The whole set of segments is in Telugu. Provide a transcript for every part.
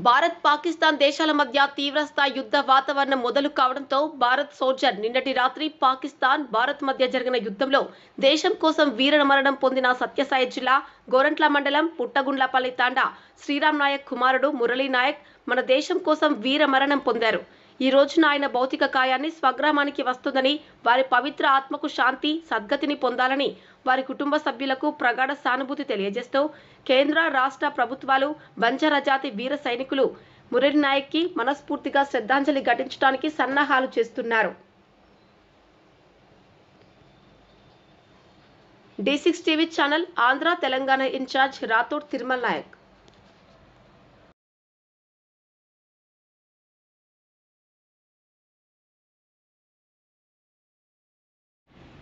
భారత్ పాకిస్తాన్ దేశాల మధ్య తీవ్రస్థాయి యుద్ధ వాతావరణం మొదలు కావడంతో భారత్ సోల్జర్ నిన్నటి రాత్రి పాకిస్తాన్ భారత్ మధ్య జరిగిన యుద్ధంలో దేశం కోసం వీరమరణం పొందిన సత్యసాయి జిల్లా గోరంట్ల మండలం పుట్టగుండ్లపల్లి తాండా శ్రీరామ్ నాయక్ కుమారుడు మురళీ నాయక్ మన దేశం కోసం వీరమరణం పొందారు. ఈ రోజున ఆయన భౌతిక కాయాన్ని స్వగ్రామానికి వస్తుందని, వారి పవిత్ర ఆత్మకు శాంతి సద్గతిని పొందాలని వారి కుటుంబ సభ్యులకు ప్రగాఢ సానుభూతి తెలియజేస్తూ కేంద్ర రాష్ట్ర ప్రభుత్వాలు బంజారా జాతి వీర సైనికులు మురళీ నాయక్కి మనస్ఫూర్తిగా శ్రద్ధాంజలి ఘటించడానికి సన్నాహాలు చేస్తున్నారు. D6 TV channel Andhra Telangana in charge Rathod Tirumal Nayak.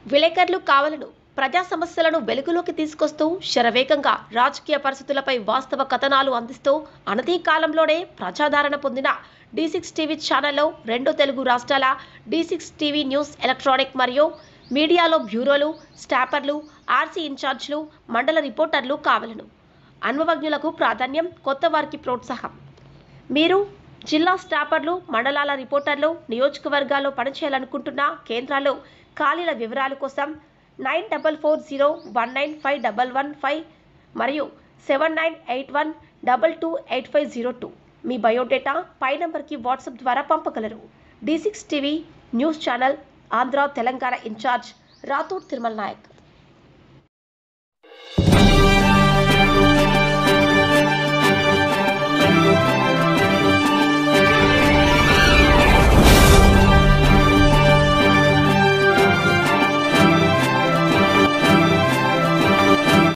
విలేకరులు కావాలను ప్రజా సమస్యలను వెలుగులోకి తీసుకొస్తూ శరవేగంగా రాజకీయ పరిస్థితులపై వాస్తవ కథనాలు అందిస్తూ అనతి కాలంలోనే ప్రజాదరణ పొందిన D6 టీవీ ఛానల్లో 2 తెలుగు రాష్ట్రాల D6 టీవీ న్యూస్ ఎలక్ట్రానిక్ మరియు మీడియాలో బ్యూరోలు, స్టాపర్లు, ఆర్సీ ఇన్ఛార్జ్లు, మండల రిపోర్టర్లు కావాలను. అనుభవజ్ఞులకు ప్రాధాన్యం, కొత్త వారికి ప్రోత్సాహం. మీరు జిల్లా స్టాపర్లు, మండలాల రిపోర్టర్లు, నియోజకవర్గాల్లో పనిచేయాలనుకుంటున్న కేంద్రాల్లో ఖాళీల వివరాల కోసం 9440195115 మరియు 7981228502 మీ బయోడేటా పై నంబర్కి వాట్సాప్ ద్వారా పంపగలరు. D6 TV news channel Andhra Telangana in charge Rathod Tirumal Naik.